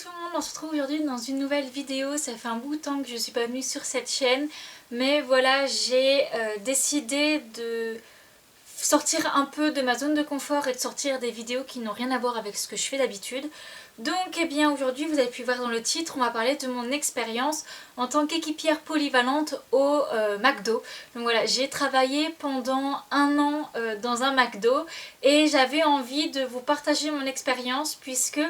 tout le monde, on se retrouve aujourd'hui dans une nouvelle vidéo. Ça fait un bout de temps que je suis pas venue sur cette chaîne, mais voilà, j'ai décidé de sortir un peu de ma zone de confort et de sortir des vidéos qui n'ont rien à voir avec ce que je fais d'habitude. Donc eh bien aujourd'hui, vous avez pu voir dans le titre, on va parler de mon expérience en tant qu'équipière polyvalente au McDo. Donc voilà, j'ai travaillé pendant un an dans un McDo et j'avais envie de vous partager mon expérience puisque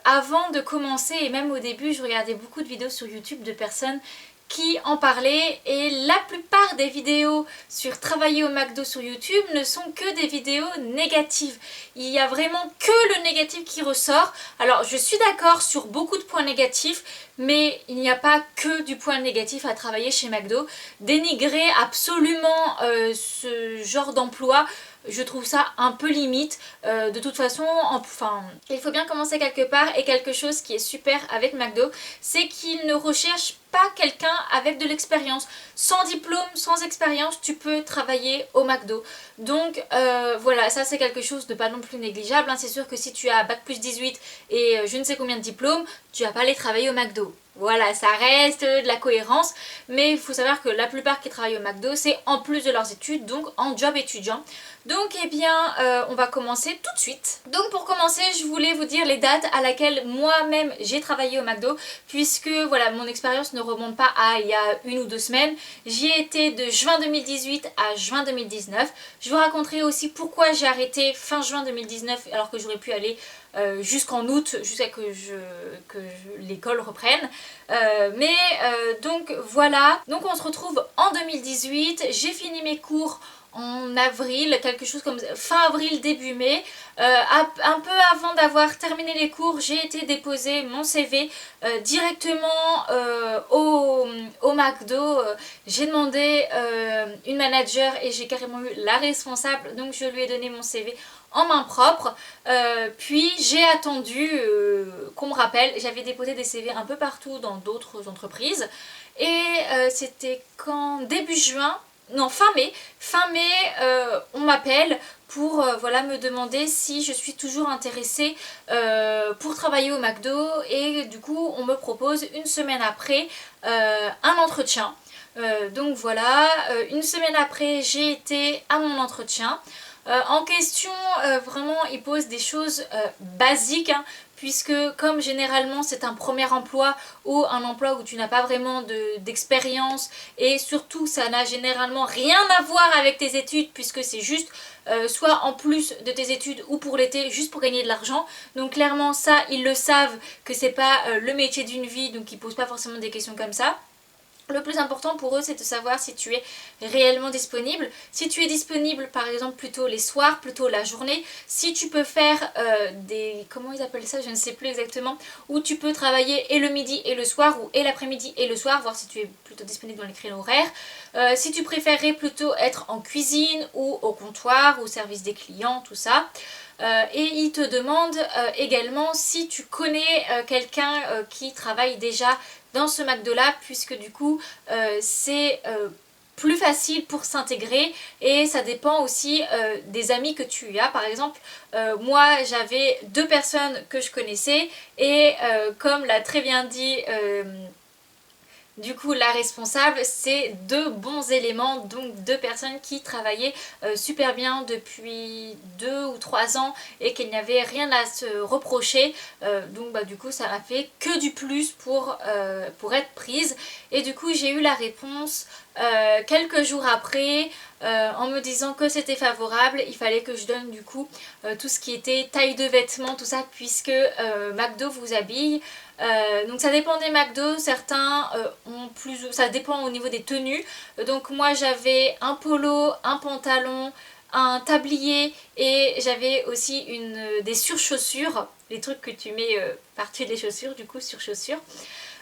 avant de commencer et même au début, je regardais beaucoup de vidéos sur YouTube de personnes qui en parlaient et la plupart des vidéos sur travailler au McDo sur YouTube ne sont que des vidéos négatives. Il y a vraiment que le négatif qui ressort. Alors je suis d'accord sur beaucoup de points négatifs, mais il n'y a pas que du point négatif à travailler chez McDo. Dénigrer absolument ce genre d'emploi, je trouve ça un peu limite. De toute façon, enfin, il faut bien commencer quelque part, et quelque chose qui est super avec McDo, c'est qu'ils ne recherchent pas quelqu'un avec de l'expérience. Sans diplôme, sans expérience, tu peux travailler au McDo. Donc voilà, ça c'est quelque chose de pas non plus négligeable, hein. C'est sûr que si tu as bac plus 18 et je ne sais combien de diplômes, tu vas pas aller travailler au McDo. Voilà, ça reste de la cohérence, mais il faut savoir que la plupart qui travaillent au McDo, c'est en plus de leurs études, donc en job étudiant. Donc eh bien, on va commencer tout de suite. Donc pour commencer, je voulais vous dire les dates à laquelle moi-même j'ai travaillé au McDo, puisque voilà, mon expérience ne remonte pas à il y a 1 ou 2 semaines. J'y ai été de juin 2018 à juin 2019. Je vous raconterai aussi pourquoi j'ai arrêté fin juin 2019 alors que j'aurais pu aller jusqu'en août, jusqu'à que l'école reprenne. Donc voilà, donc on se retrouve en 2018, j'ai fini mes cours en avril, quelque chose comme fin avril, début mai. Un peu avant d'avoir terminé les cours, j'ai été déposer mon CV directement au McDo. J'ai demandé une manager et j'ai carrément eu la responsable, donc je lui ai donné mon CV en main propre. Puis j'ai attendu qu'on me rappelle. J'avais déposé des CV un peu partout dans d'autres entreprises et c'était quand début juin, non fin mai, on m'appelle pour voilà, me demander si je suis toujours intéressée pour travailler au McDo, et du coup on me propose une semaine après un entretien. Donc voilà, une semaine après j'ai été à mon entretien. En question, vraiment, il pose des choses basiques, hein, puisque comme généralement c'est un premier emploi ou un emploi où tu n'as pas vraiment d'expérience, et surtout ça n'a généralement rien à voir avec tes études, puisque c'est juste soit en plus de tes études ou pour l'été, juste pour gagner de l'argent. Donc clairement ça, ils le savent que c'est pas le métier d'une vie, donc ils posent pas forcément des questions comme ça. Le plus important pour eux, c'est de savoir si tu es réellement disponible. Si tu es disponible, par exemple, plutôt les soirs, plutôt la journée. Si tu peux faire des... Comment ils appellent ça? Je ne sais plus exactement. Où tu peux travailler et le midi et le soir, ou et l'après-midi et le soir, voir si tu es plutôt disponible dans les créneaux horaires. Si tu préférerais plutôt être en cuisine ou au comptoir, au service des clients, tout ça. Et ils te demandent également si tu connais quelqu'un qui travaille déjà dans ce McDo là, puisque du coup c'est plus facile pour s'intégrer, et ça dépend aussi des amis que tu as. Par exemple, moi j'avais 2 personnes que je connaissais, et comme l'a très bien dit du coup la responsable, c'est 2 bons éléments, donc 2 personnes qui travaillaient super bien depuis 2 ou 3 ans et qu'il n'y avait rien à se reprocher. Donc bah, du coup ça m'a fait que du plus pour être prise. Et du coup j'ai eu la réponse quelques jours après, en me disant que c'était favorable. Il fallait que je donne du coup tout ce qui était taille de vêtements, tout ça, puisque McDo vous habille. Donc ça dépend des McDo, certains ont plus, ça dépend au niveau des tenues. Donc moi j'avais un polo, un pantalon, un tablier, et j'avais aussi des surchaussures, les trucs que tu mets par-dessus les chaussures, du coup surchaussures.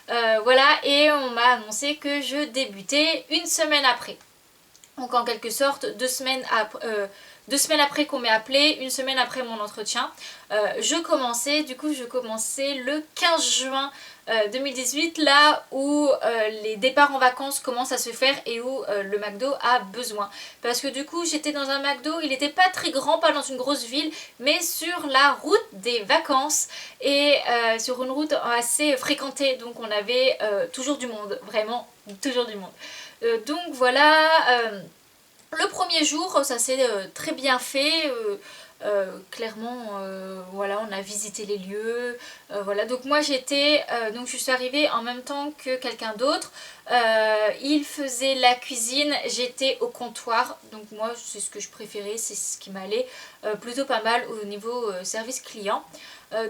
Voilà, et on m'a annoncé que je débutais une semaine après. Donc en quelque sorte 2 semaines après, 2 semaines après qu'on m'ait appelé, 1 semaine après mon entretien, je commençais le 15 juin 2018, là où les départs en vacances commencent à se faire et où le McDo a besoin. Parce que du coup j'étais dans un McDo, il n'était pas très grand, pas dans une grosse ville, mais sur la route des vacances et sur une route assez fréquentée, donc on avait toujours du monde, vraiment toujours du monde. Donc voilà, le premier jour ça s'est très bien fait. Clairement voilà, on a visité les lieux, voilà. Donc moi donc je suis arrivée en même temps que quelqu'un d'autre. Il faisait la cuisine, j'étais au comptoir, donc moi c'est ce que je préférais, c'est ce qui m'allait plutôt pas mal au niveau service client.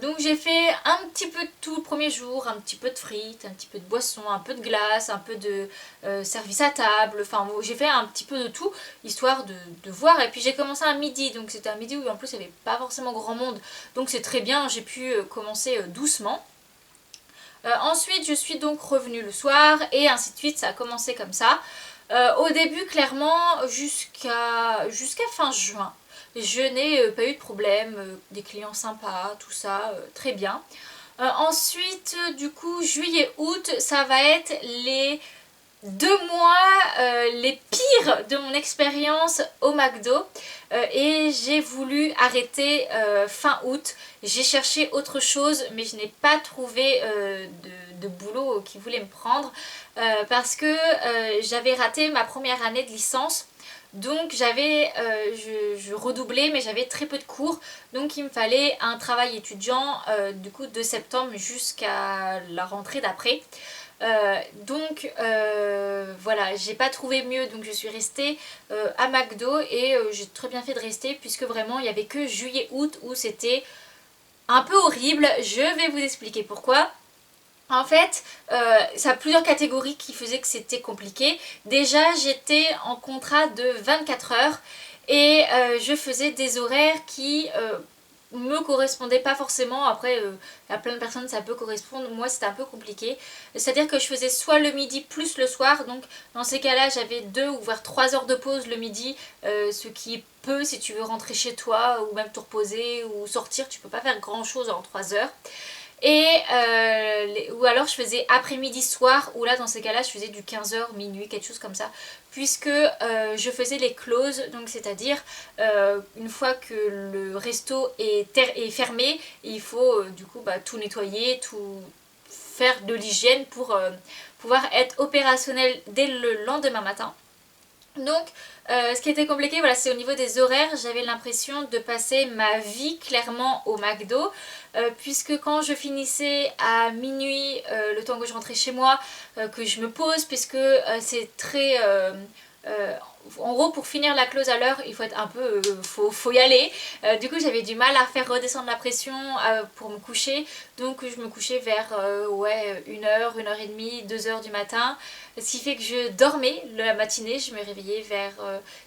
Donc j'ai fait un petit peu de tout le premier jour, un petit peu de frites, un petit peu de boisson, un peu de glace, un peu de service à table, enfin j'ai fait un petit peu de tout, histoire de voir. Et puis j'ai commencé à midi, donc c'était un midi où en plus il n'y avait pas forcément grand monde, donc c'est très bien, j'ai pu commencer doucement. Ensuite je suis donc revenue le soir et ainsi de suite, ça a commencé comme ça. Au début clairement jusqu'à fin juin. Je n'ai pas eu de problème, des clients sympas, tout ça, très bien. Ensuite, du coup, juillet-août, ça va être les 2 mois les pires de mon expérience au McDo. Et j'ai voulu arrêter fin août. J'ai cherché autre chose, mais je n'ai pas trouvé de boulot qui voulait me prendre parce que j'avais raté ma première année de licence. Donc je redoublais, mais j'avais très peu de cours, donc il me fallait un travail étudiant du coup de septembre jusqu'à la rentrée d'après. Voilà, j'ai pas trouvé mieux, donc je suis restée à McDo et j'ai très bien fait de rester puisque vraiment il n'y avait que juillet-août où c'était un peu horrible. Je vais vous expliquer pourquoi. En fait, ça a plusieurs catégories qui faisaient que c'était compliqué. Déjà, j'étais en contrat de 24 heures et je faisais des horaires qui me correspondaient pas forcément. Après, à plein de personnes ça peut correspondre. Moi, c'était un peu compliqué. C'est-à-dire que je faisais soit le midi plus le soir. Donc, dans ces cas-là, j'avais 2 ou voire 3 heures de pause le midi. Ce qui est peu si tu veux rentrer chez toi ou même te reposer ou sortir. Tu peux pas faire grand-chose en 3 heures. Et ou alors je faisais après-midi soir, ou là dans ces cas-là je faisais du 15h minuit, quelque chose comme ça, puisque je faisais les closes, donc c'est-à-dire une fois que le resto est fermé, il faut du coup tout nettoyer, tout faire de l'hygiène pour pouvoir être opérationnel dès le lendemain matin. Donc ce qui était compliqué, voilà, c'est au niveau des horaires. J'avais l'impression de passer ma vie clairement au McDo, puisque quand je finissais à minuit, le temps que je rentrais chez moi, que je me pose, puisque c'est très... en gros, pour finir la close à l'heure, il faut être un peu, faut y aller. Du coup, j'avais du mal à faire redescendre la pression pour me coucher. Donc, je me couchais vers 1h, 1h30, 2h du matin. Ce qui fait que je dormais la matinée. Je me réveillais vers...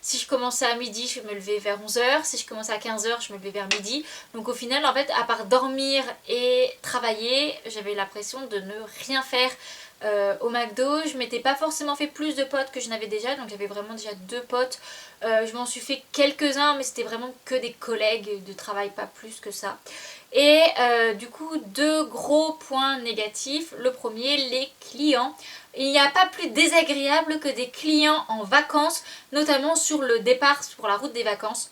si je commençais à midi, je me levais vers 11h. Si je commençais à 15h, je me levais vers midi. Donc, au final, en fait, à part dormir et travailler, j'avais l'impression de ne rien faire. Au McDo, je m'étais pas forcément fait plus de potes que je n'avais déjà, donc j'avais vraiment déjà 2 potes. Je m'en suis fait quelques-uns, mais c'était vraiment que des collègues de travail, pas plus que ça. Et du coup, 2 gros points négatifs. Le premier, les clients. Il n'y a pas plus désagréable que des clients en vacances, notamment sur le départ, sur la route des vacances.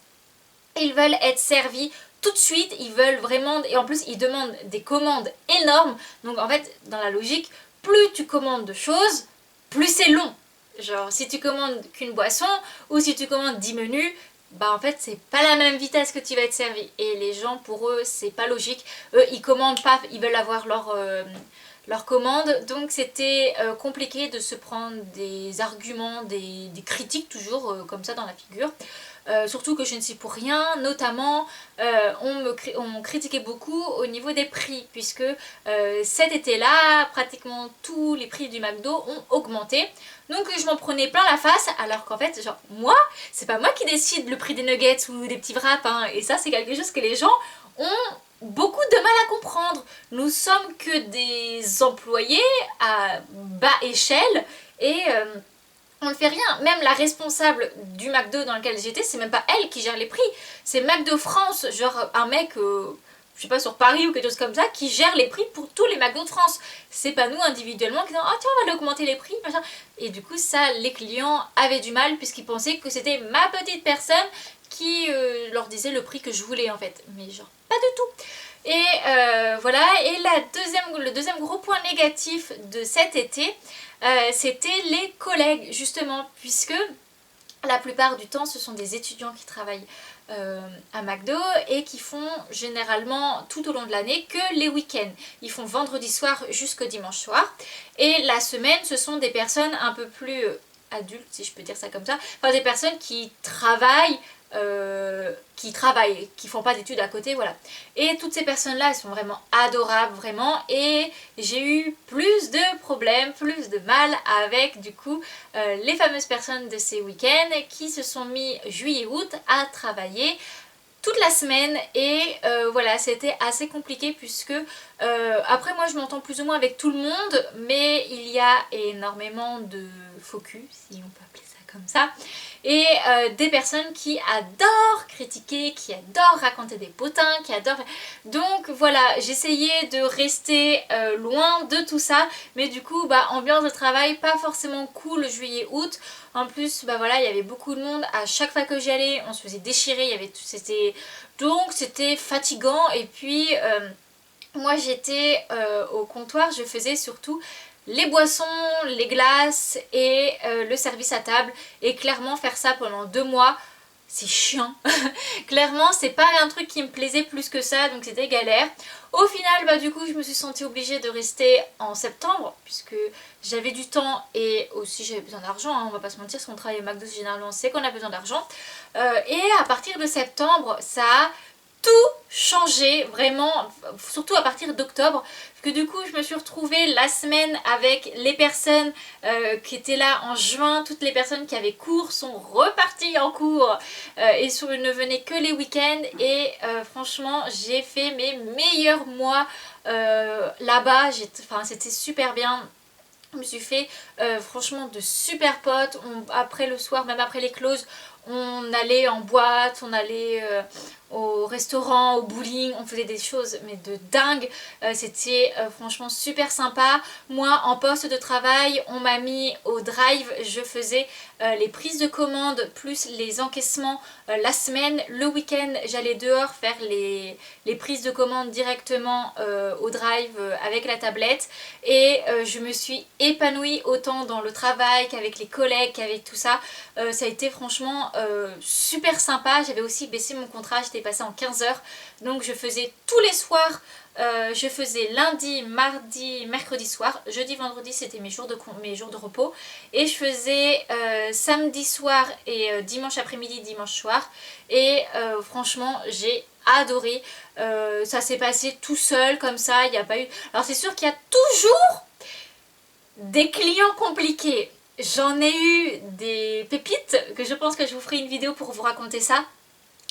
Ils veulent être servis tout de suite, ils veulent vraiment, et en plus ils demandent des commandes énormes. Donc en fait, dans la logique, plus tu commandes de choses, plus c'est long. Genre si tu commandes qu'une boisson ou si tu commandes 10 menus, bah en fait c'est pas la même vitesse que tu vas être servi. Et les gens, pour eux, c'est pas logique. Eux ils commandent pas, ils veulent avoir leur commande. Donc c'était compliqué de se prendre des arguments, des critiques toujours comme ça dans la figure. Surtout que je ne suis pour rien, notamment on me critiquait beaucoup au niveau des prix, puisque cet été-là, pratiquement tous les prix du McDo ont augmenté. Donc je m'en prenais plein la face, alors qu'en fait, genre, moi, c'est pas moi qui décide le prix des nuggets ou des petits wraps, hein, et ça c'est quelque chose que les gens ont beaucoup de mal à comprendre. Nous sommes que des employés à bas échelle, et on ne fait rien. Même la responsable du McDo dans lequel j'étais, c'est même pas elle qui gère les prix, c'est McDo France, genre un mec, je sais pas, sur Paris ou quelque chose comme ça, qui gère les prix pour tous les McDo de France. C'est pas nous individuellement qui disons ah tiens, on va aller augmenter les prix, machin. Et du coup ça, les clients avaient du mal puisqu'ils pensaient que c'était ma petite personne qui leur disait le prix que je voulais en fait. Mais genre pas du tout. Et voilà, et le deuxième gros point négatif de cet été, c'était les collègues justement, puisque la plupart du temps ce sont des étudiants qui travaillent à McDo et qui font généralement tout au long de l'année que les week-ends. Ils font vendredi soir jusqu'au dimanche soir, et la semaine ce sont des personnes un peu plus adultes, si je peux dire ça comme ça, enfin des personnes qui font pas d'études à côté, voilà. Et toutes ces personnes-là, elles sont vraiment adorables, vraiment, et j'ai eu plus de problèmes, plus de mal avec, du coup, les fameuses personnes de ces week-ends qui se sont mis juillet-août à travailler toute la semaine, et voilà, c'était assez compliqué puisque après moi je m'entends plus ou moins avec tout le monde, mais il y a énormément de faux culs, si on peut appeler ça comme ça, et des personnes qui adorent critiquer, qui adorent raconter des potins, qui adorent... Donc voilà, j'essayais de rester loin de tout ça, mais du coup, bah, ambiance de travail pas forcément cool juillet-août. En plus, bah voilà, il y avait beaucoup de monde, à chaque fois que j'y allais, on se faisait déchirer, il y avait donc c'était fatigant, et puis moi j'étais au comptoir, je faisais surtout les boissons, les glaces et le service à table, et clairement faire ça pendant 2 mois, c'est chiant. Clairement c'est pas un truc qui me plaisait plus que ça, donc c'était galère. Au final, bah du coup je me suis sentie obligée de rester en septembre puisque j'avais du temps et aussi j'avais besoin d'argent, hein, on va pas se mentir, si on travaille au McDo généralement c'est qu'on a besoin d'argent. Et à partir de septembre ça a tout changé, vraiment, surtout à partir d'octobre, parce que du coup je me suis retrouvée la semaine avec les personnes qui étaient là en juin. Toutes les personnes qui avaient cours sont reparties en cours et ne venaient que les week-ends, et franchement j'ai fait mes meilleurs mois là-bas, enfin, c'était super bien. Je me suis fait franchement de super potes. Après le soir, même après les closes, on allait en boîte, on allait au restaurant, au bowling, on faisait des choses mais de dingue. C'était franchement super sympa. Moi en poste de travail, on m'a mis au drive, je faisais les prises de commandes plus les encaissements la semaine. Le week-end j'allais dehors faire les prises de commandes directement au drive avec la tablette, et je me suis épanouie autant dans le travail qu'avec les collègues, qu'avec tout ça. Ça a été franchement super sympa. J'avais aussi baissé mon contrat, j'étais passée en 15 heures, donc je faisais tous les soirs. Je faisais lundi, mardi, mercredi soir, jeudi, vendredi c'était mes jours de repos, et je faisais samedi soir et dimanche après-midi, dimanche soir, et franchement j'ai adoré. Ça s'est passé tout seul comme ça, il n'y a pas eu... Alors c'est sûr qu'il y a toujours des clients compliqués. J'en ai eu des pépites que je pense que je vous ferai une vidéo pour vous raconter ça.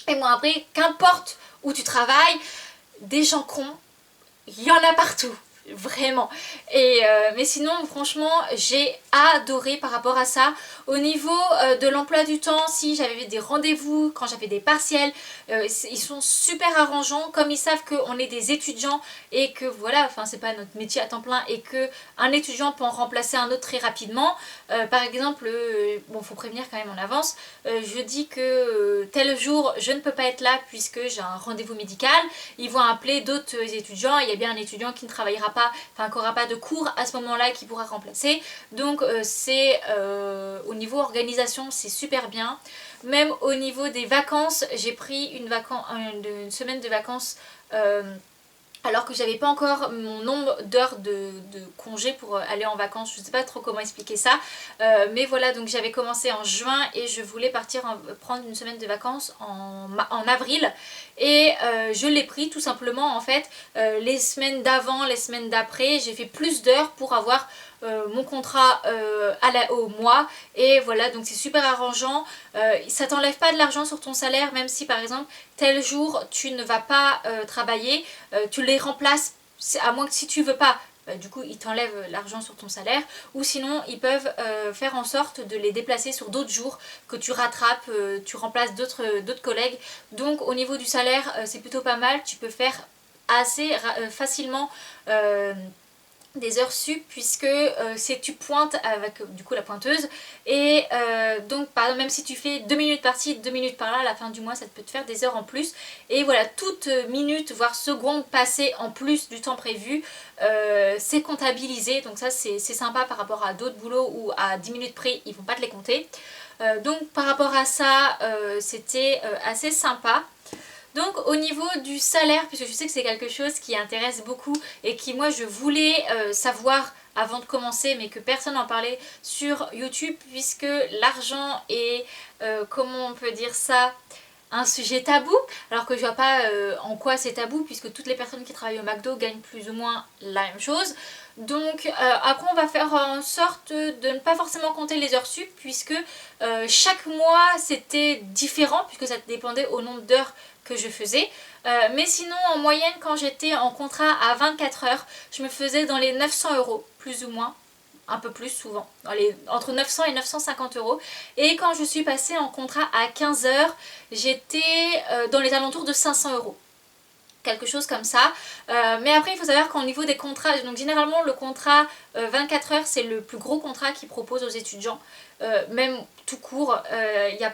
Et moi après, qu'importe où tu travailles, des gens cons, il y en a partout, vraiment. Et mais sinon franchement j'ai adoré par rapport à ça. Au niveau de l'emploi du temps, si j'avais des rendez-vous, quand j'avais des partiels, ils sont super arrangeants, comme ils savent qu'on est des étudiants et que voilà, enfin c'est pas notre métier à temps plein, et que un étudiant peut en remplacer un autre très rapidement. Par exemple, bon, faut prévenir quand même en avance, je dis que tel jour je ne peux pas être là puisque j'ai un rendez-vous médical. Ils vont appeler d'autres étudiants, il y a bien un étudiant qui ne travaillera pas, enfin qui n'aura pas de cours à ce moment là, qui pourra remplacer. Donc c'est au niveau organisation c'est super bien. Même au niveau des vacances, j'ai pris une semaine de vacances alors que j'avais pas encore mon nombre d'heures de congé pour aller en vacances. Je sais pas trop comment expliquer ça, mais voilà, donc j'avais commencé en juin et je voulais prendre une semaine de vacances en avril, et je l'ai pris tout simplement en fait. Les semaines d'avant, les semaines d'après, j'ai fait plus d'heures pour avoir mon contrat au mois, et voilà, donc c'est super arrangeant. Ça t'enlève pas de l'argent sur ton salaire, même si par exemple tel jour tu ne vas pas travailler, tu les remplaces, à moins que si tu veux pas du coup ils t'enlèvent l'argent sur ton salaire, ou sinon ils peuvent faire en sorte de les déplacer sur d'autres jours, que tu rattrapes, tu remplaces d'autres collègues. Donc au niveau du salaire c'est plutôt pas mal, tu peux faire assez facilement des heures sup, puisque c'est tu pointes avec du coup la pointeuse, et donc par exemple même si tu fais 2 minutes par-ci, 2 minutes par-là, à la fin du mois ça peut te faire des heures en plus, et voilà, toute minute voire seconde passée en plus du temps prévu c'est comptabilisé, donc ça c'est sympa par rapport à d'autres boulots où à 10 minutes près ils vont pas te les compter. Donc par rapport à ça c'était assez sympa. Donc au niveau du salaire, puisque je sais que c'est quelque chose qui intéresse beaucoup et qui moi je voulais savoir avant de commencer, mais que personne n'en parlait sur YouTube, puisque l'argent est, comment on peut dire ça, un sujet tabou, alors que je vois pas en quoi c'est tabou, puisque toutes les personnes qui travaillent au McDo gagnent plus ou moins la même chose. Donc après on va faire en sorte de ne pas forcément compter les heures sup, puisque chaque mois c'était différent, puisque ça dépendait au nombre d'heures que je faisais. Mais sinon en moyenne quand j'étais en contrat à 24 heures, je me faisais dans les 900 euros, plus ou moins. Un peu plus souvent, entre 900 et 950 euros. Et quand je suis passée en contrat à 15 heures, j'étais dans les alentours de 500 euros. Quelque chose comme ça. Mais après il faut savoir qu'au niveau des contrats, donc généralement le contrat 24 heures c'est le plus gros contrat qu'ils proposent aux étudiants. Même tout court, il y a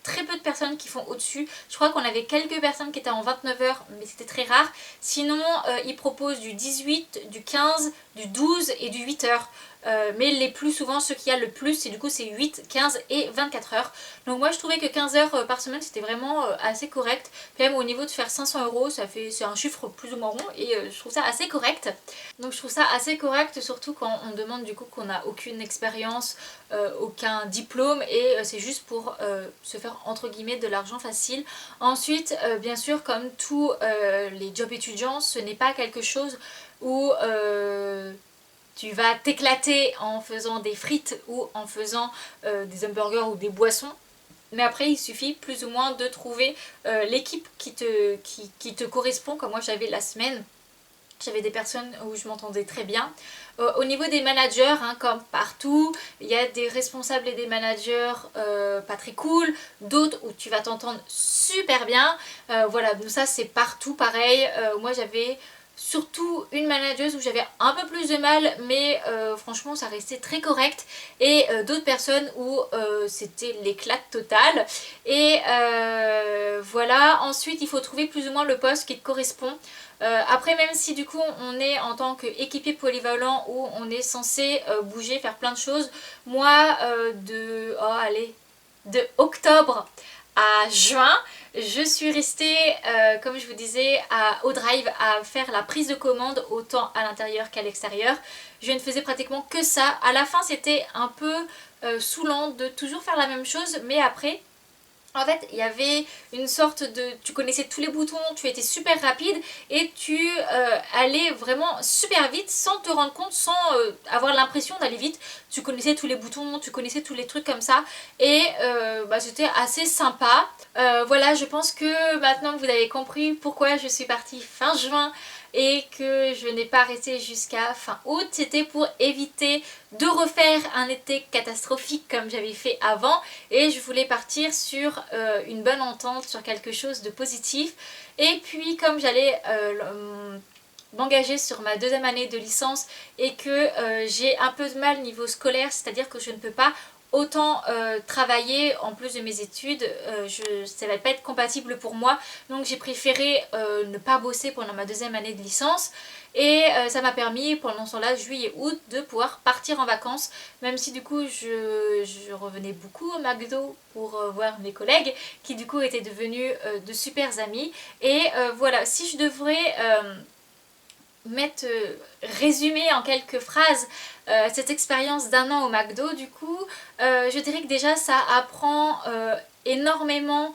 très peu de personnes qui font au-dessus. Je crois qu'on avait quelques personnes qui étaient en 29 heures, mais c'était très rare. Sinon ils proposent du 18, du 15, du 12 et du 8 heures. Mais les plus souvent, ceux qui a le plus, c'est du coup c'est 8, 15 et 24 heures. Donc moi je trouvais que 15 heures par semaine c'était vraiment assez correct. Puis même au niveau de faire 500 euros, c'est un chiffre plus ou moins rond, et je trouve ça assez correct. Donc je trouve ça assez correct, surtout quand on demande du coup qu'on n'a aucune expérience, aucun diplôme, et c'est juste pour se faire entre guillemets de l'argent facile. Ensuite bien sûr, comme tous les jobs étudiants, ce n'est pas quelque chose où tu vas t'éclater en faisant des frites ou en faisant des hamburgers ou des boissons. Mais après il suffit plus ou moins de trouver l'équipe qui te correspond, comme moi j'avais la semaine. J'avais des personnes où je m'entendais très bien. Au niveau des managers, hein, comme partout, il y a des responsables et des managers pas très cool, d'autres où tu vas t'entendre super bien. Voilà, donc ça c'est partout pareil. Moi j'avais surtout une manageuse où j'avais un peu plus de mal, mais franchement ça restait très correct, et d'autres personnes où c'était l'éclate totale. Et voilà, ensuite il faut trouver plus ou moins le poste qui te correspond. Après même si du coup on est en tant qu'équipier polyvalent où on est censé bouger, faire plein de choses, moi de octobre à juin, je suis restée, comme je vous disais, au drive à faire la prise de commande autant à l'intérieur qu'à l'extérieur. Je ne faisais pratiquement que ça. À la fin c'était un peu saoulant de toujours faire la même chose, mais après en fait il y avait une sorte de... tu connaissais tous les boutons, tu étais super rapide et tu allais vraiment super vite sans te rendre compte, sans avoir l'impression d'aller vite. Tu connaissais tous les boutons, tu connaissais tous les trucs comme ça, et c'était assez sympa. Voilà, je pense que maintenant que vous avez compris pourquoi je suis partie fin juin et que je n'ai pas resté jusqu'à fin août, c'était pour éviter de refaire un été catastrophique comme j'avais fait avant, et je voulais partir sur une bonne entente, sur quelque chose de positif. Et puis comme j'allais m'engager sur ma deuxième année de licence et que j'ai un peu de mal niveau scolaire, c'est-à-dire que je ne peux pas autant travailler en plus de mes études, ça va pas être compatible pour moi, donc j'ai préféré ne pas bosser pendant ma deuxième année de licence, et ça m'a permis pendant ce temps-là, juillet août, de pouvoir partir en vacances, même si du coup je revenais beaucoup au McDo pour voir mes collègues qui du coup étaient devenus de super amis. Et voilà, si je devrais résumer en quelques phrases cette expérience d'un an au McDo, du coup je dirais que déjà ça apprend énormément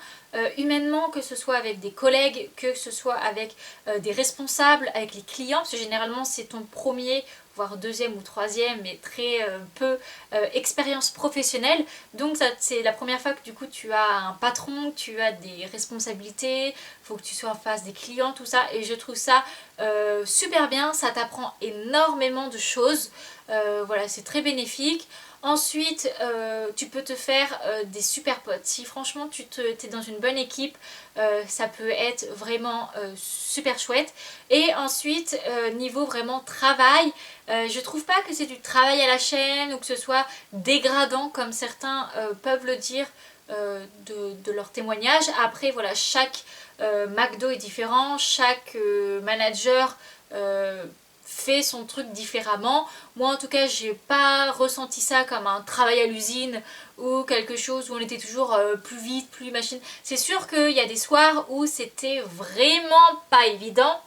humainement, que ce soit avec des collègues, que ce soit avec des responsables, avec les clients, parce que généralement c'est ton premier voire deuxième ou troisième, mais très peu expérience professionnelle. Donc c'est la première fois que du coup tu as un patron, tu as des responsabilités, il faut que tu sois en face des clients, tout ça. Et je trouve ça super bien, ça t'apprend énormément de choses. Voilà, c'est très bénéfique. Ensuite, tu peux te faire des super potes. Si franchement tu es dans une bonne équipe, ça peut être vraiment super chouette. Et ensuite, niveau vraiment travail, je trouve pas que c'est du travail à la chaîne ou que ce soit dégradant comme certains peuvent le dire de leur témoignage. Après voilà, chaque McDo est différent, chaque manager fait son truc différemment. Moi en tout cas j'ai pas ressenti ça comme un travail à l'usine ou quelque chose où on était toujours plus vite, plus machine. C'est sûr qu'il y a des soirs où c'était vraiment pas évident.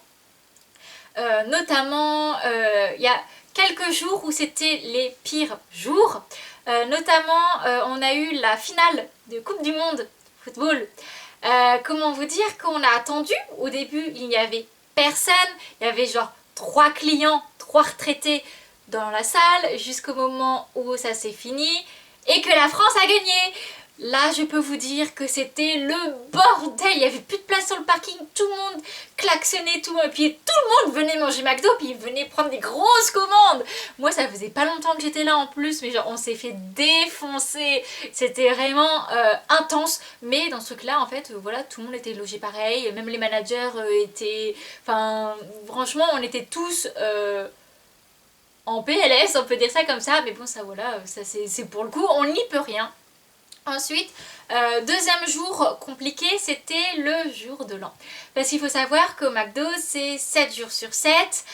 Notamment il y a quelques jours où c'était les pires jours. Notamment on a eu la finale de Coupe du Monde football. Comment vous dire qu'on a attendu. Au début il n'y avait personne, il y avait genre 3 clients, 3 retraités dans la salle jusqu'au moment où ça s'est fini et que la France a gagné. Là je peux vous dire que c'était le bordel, il n'y avait plus de place sur le parking, tout le monde klaxonnait, tout le monde, et puis tout le monde venait manger McDo, puis venait prendre des grosses commandes. Moi ça faisait pas longtemps que j'étais là en plus, mais genre on s'est fait défoncer, c'était vraiment intense. Mais dans ce truc là en fait voilà, tout le monde était logé pareil, même les managers étaient, enfin franchement on était tous en PLS, on peut dire ça comme ça, mais bon ça voilà, ça c'est pour le coup, on n'y peut rien. Ensuite, deuxième jour compliqué, c'était le jour de l'an. Parce qu'il faut savoir qu'au McDo, c'est 7 jours sur 7,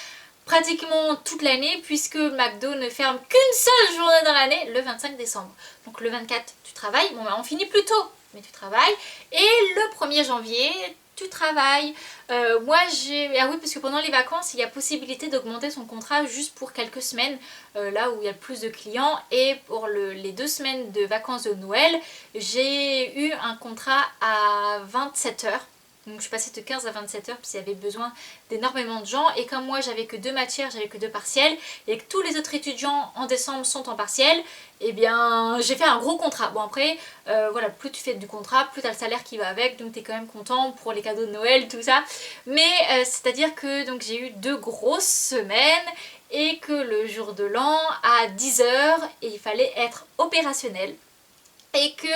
pratiquement toute l'année, puisque McDo ne ferme qu'une seule journée dans l'année, le 25 décembre. Donc le 24, tu travailles, bon bah on finit plus tôt, mais tu travailles. Et le 1er janvier, tu travailles. Moi j'ai... Ah oui, parce que pendant les vacances, il y a possibilité d'augmenter son contrat juste pour quelques semaines, là où il y a plus de clients. Et pour les 2 semaines de vacances de Noël, j'ai eu un contrat à 27 heures. Donc je suis passée de 15 à 27 heures parce qu'il y avait besoin d'énormément de gens. Et comme moi j'avais que 2 matières, j'avais que 2 partiels, et que tous les autres étudiants en décembre sont en partiel, et bien j'ai fait un gros contrat. Bon après, voilà, plus tu fais du contrat, plus tu as le salaire qui va avec, donc tu es quand même content pour les cadeaux de Noël, tout ça. Mais c'est à dire que donc j'ai eu 2 grosses semaines et que le jour de l'an à 10 heures, et il fallait être opérationnel. Et que,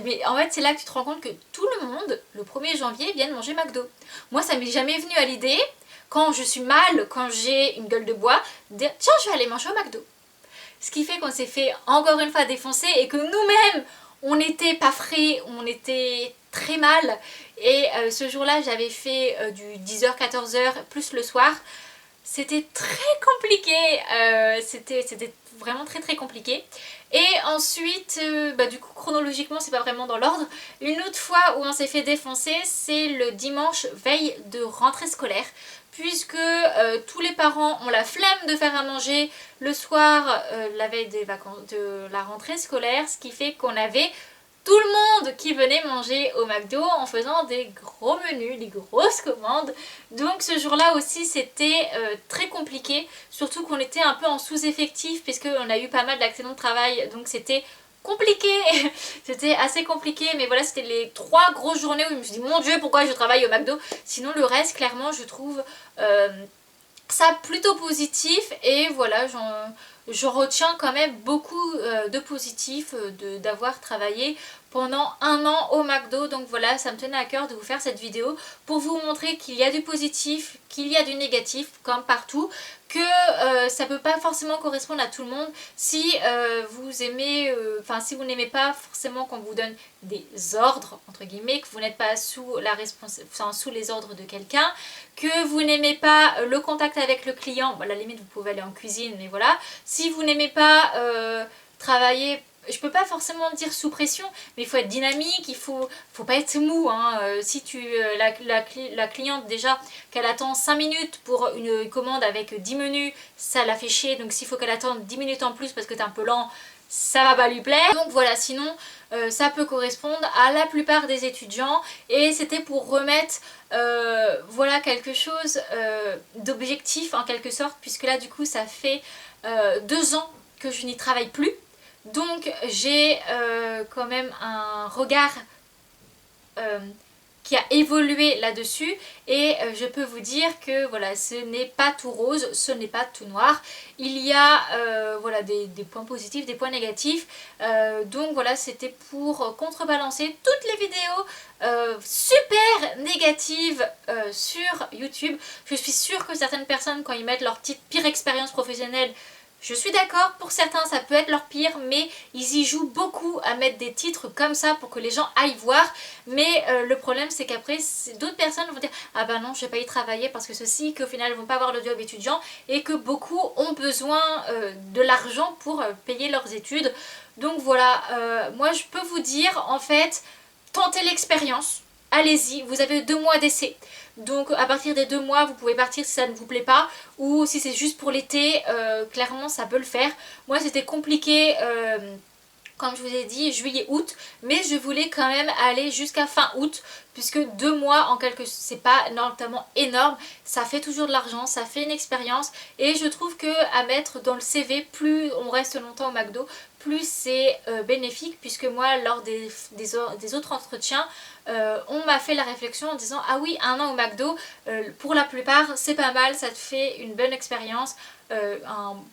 mais en fait c'est là que tu te rends compte que tout le monde, le 1er janvier, vient manger McDo. Moi ça m'est jamais venu à l'idée, quand je suis mal, quand j'ai une gueule de bois, de dire tiens je vais aller manger au McDo. Ce qui fait qu'on s'est fait encore une fois défoncer et que nous-mêmes, on n'était pas frais, on était très mal. Et ce jour-là j'avais fait du 10h-14h plus le soir. C'était très compliqué, c'était vraiment très compliqué. Et ensuite, bah, du coup chronologiquement c'est pas vraiment dans l'ordre. Une autre fois où on s'est fait défoncer, c'est le dimanche veille de rentrée scolaire. Puisque tous les parents ont la flemme de faire à manger le soir, la veille des vacances, de la rentrée scolaire. Ce qui fait qu'on avait tout le monde qui venait manger au McDo en faisant des gros menus, des grosses commandes. Donc ce jour-là aussi c'était très compliqué, surtout qu'on était un peu en sous-effectif puisqu'on a eu pas mal d'accidents de travail, donc c'était compliqué, c'était assez compliqué, mais voilà c'était les 3 grosses journées où je me suis dit mon dieu pourquoi je travaille au McDo. Sinon le reste clairement je trouve ça plutôt positif, et voilà je retiens quand même beaucoup de positifs d'avoir travaillé pendant 1 an au McDo. Donc voilà, ça me tenait à cœur de vous faire cette vidéo pour vous montrer qu'il y a du positif, qu'il y a du négatif comme partout, que ça peut pas forcément correspondre à tout le monde. Si vous aimez, si vous n'aimez pas forcément qu'on vous donne des ordres entre guillemets, que vous n'êtes pas sous sous les ordres de quelqu'un, que vous n'aimez pas le contact avec le client, bon, à la limite vous pouvez aller en cuisine, mais voilà. Si vous n'aimez pas travailler, je peux pas forcément dire sous pression, mais il faut être dynamique, il faut pas être mou, hein. Si la cliente déjà qu'elle attend 5 minutes pour une commande avec 10 menus, ça la fait chier, donc s'il faut qu'elle attende 10 minutes en plus parce que t'es un peu lent, ça va pas lui plaire. Donc voilà, sinon ça peut correspondre à la plupart des étudiants et c'était pour remettre voilà quelque chose d'objectif en quelque sorte, puisque là du coup ça fait 2 ans que je n'y travaille plus, donc j'ai quand même un regard qui a évolué là-dessus et je peux vous dire que voilà, ce n'est pas tout rose, ce n'est pas tout noir. Il y a voilà, des points positifs, des points négatifs. Donc voilà, c'était pour contrebalancer toutes les vidéos super négatives sur YouTube. Je suis sûre que certaines personnes, quand ils mettent leur petite pire expérience professionnelle, je suis d'accord, pour certains ça peut être leur pire, mais ils y jouent beaucoup à mettre des titres comme ça pour que les gens aillent voir. Mais le problème c'est qu'après d'autres personnes vont dire ah bah non je vais pas y travailler parce que ceci, qu'au final ils vont pas avoir le job étudiant et que beaucoup ont besoin de l'argent pour payer leurs études. Donc voilà, moi je peux vous dire en fait, tentez l'expérience. Allez-y, vous avez 2 mois d'essai. Donc à partir des 2 mois, vous pouvez partir si ça ne vous plaît pas. Ou si c'est juste pour l'été, clairement ça peut le faire. Moi c'était compliqué, comme je vous ai dit, juillet, août. Mais je voulais quand même aller jusqu'à fin août. Puisque 2 mois en quelque sorte, c'est pas notamment énorme. Ça fait toujours de l'argent, ça fait une expérience. Et je trouve que à mettre dans le CV, plus on reste longtemps au McDo, plus c'est bénéfique, puisque moi lors des autres entretiens on m'a fait la réflexion en disant ah oui, 1 an au McDo pour la plupart c'est pas mal, ça te fait une bonne expérience,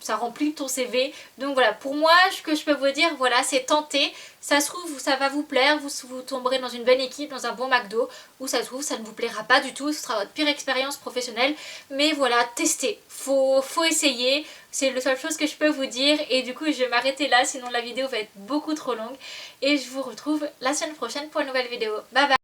ça remplit ton CV. Donc voilà, pour moi ce que je peux vous dire, voilà, c'est tenter. Ça se trouve ça va vous plaire, vous tomberez dans une bonne équipe, dans un bon McDo, ou ça se trouve ça ne vous plaira pas du tout, ce sera votre pire expérience professionnelle. Mais voilà, testez, faut essayer. C'est la seule chose que je peux vous dire et du coup je vais m'arrêter là, sinon la vidéo va être beaucoup trop longue. Et je vous retrouve la semaine prochaine pour une nouvelle vidéo. Bye bye.